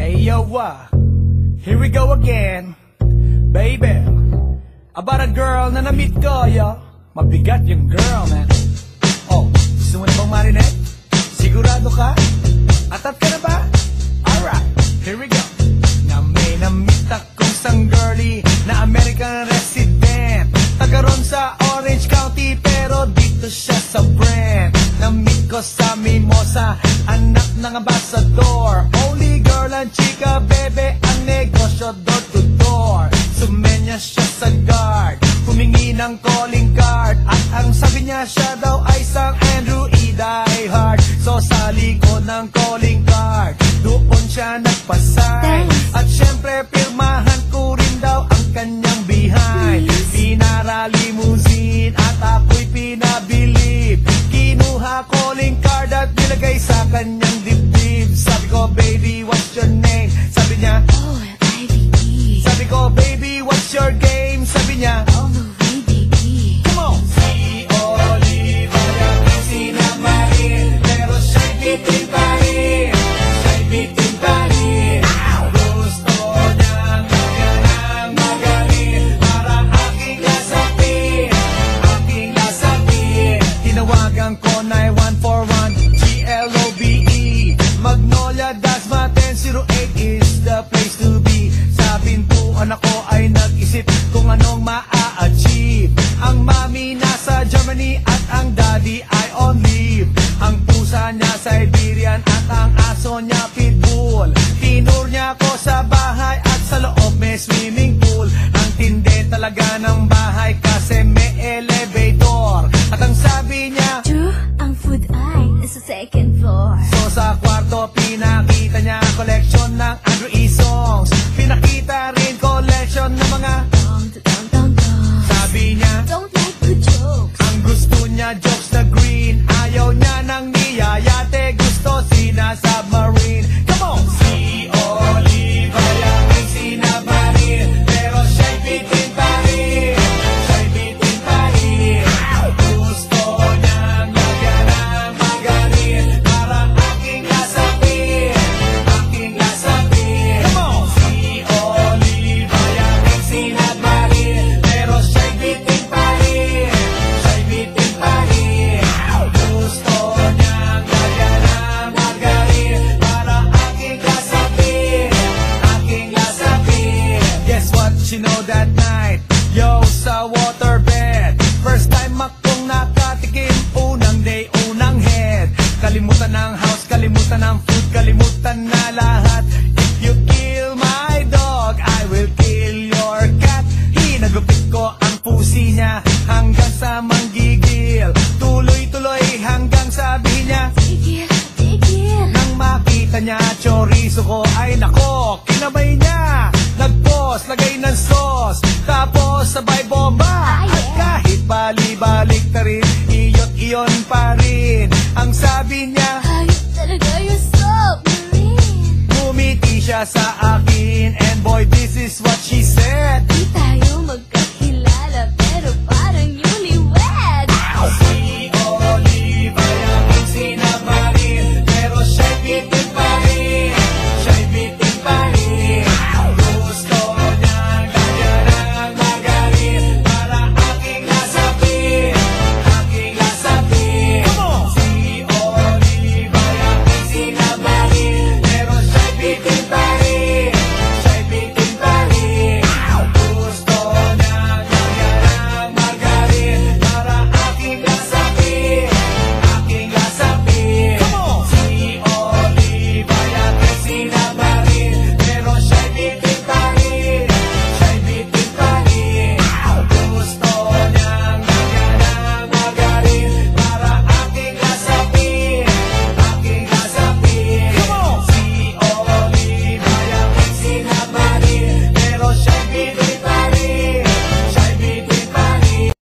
Yo, here we go again, baby. About a girl na na-meet ko, yo. Mabigat yung girl, man. Oh, gusto mo na bang marinig? Sigurado ka? Atat ka na ba? Alright, here we go. Na may na-meet akong isang girlie na American resident, taga ron sa Orange County, pero dito siya sa Brent. Na-meet ko sa Mimosa, anak ng ambassador. Only girl and chika, bebe, ang negosyo door to door. Sumenya siya sa guard, humingi ng calling card, at ang sabi niya siya daw ay isang Andrew E. Diehard. So sa likod ng calling card, doon siya nagpasay. At syempre pirmahan ko rin daw ang kanyang behind. Pinara limousine at ako'y pinabilib. Kinuha calling card at nilagay sa kanyang dibdib. Sabi ko, baby, what's your name? Sabi niya, Oh, IVE. sabi ko, baby, what's your game? Sabi niya, On the way, baby. come on! Si Oliva yung sinamarin, pero siya'y bitin pa rin. Siya'y bitin pa rin. Gusto niyang maganang magaling, parang aking lasapin, aking lasapin. Tinawagan ko 9141 GLOBE, Magnolia, Dasma 1008 is the place to be. Sa pintuan ako ay nag-isip kung anong maa-achieve. Ang mami nasa Germany at ang daddy ay on leave. Ang pusa niya Siberian at ang aso niya Pitbull. Tinur niya ako sa bahay at sa loob may swimming pool. Ang tindi talaga ng bahay kasi may elevator. At ang sabi niya, True, ang food ay nasa second floor. so sa kwarto pinakita niya collection ng Andrew E. songs. Pinakita rin collection ng mga Down, down, down, down. sabi niya, Don't like the jokes. ang gusto niya jokes na green. Ayaw niya ng niyayate, gusto sina-submarine. Come on! Si Oliva yung sinabarin, pero siya'y bitin pa rin. Siya'y bitin pa rin. Gusto niyang maganang magaling, parang aking lasapin, aking lasapin. Come on! Si Oliva yung sinabarin, pero siya'y bitin pa rin. Siya'y bitin pa rin. Gusto niyang maganang magaling, parang aking lasapin, aking lasapin. Guess what you know that night? Yo, sa waterbed, first time akong nakatikim. Unang day, unang head. Kalimutan ng house, kalimutan ng food, kalimutan na lahat. If you kill my dog, I will kill your cat. Hinagupit ko ang pusi niya hanggang sa manggigil. Tuloy-tuloy hanggang sabi niya, Tigil, tigil. nang makita niya chorizo ko, ay nako, kinabay niya. Nagpos, lagay ng sauce, tapos sabay bomba. At kahit bali-balik na rin, iyot-iyon pa rin. Ang sabi niya, Ayos talaga yung submarine. ngumiti siya sa akin, and boy, this is what she said.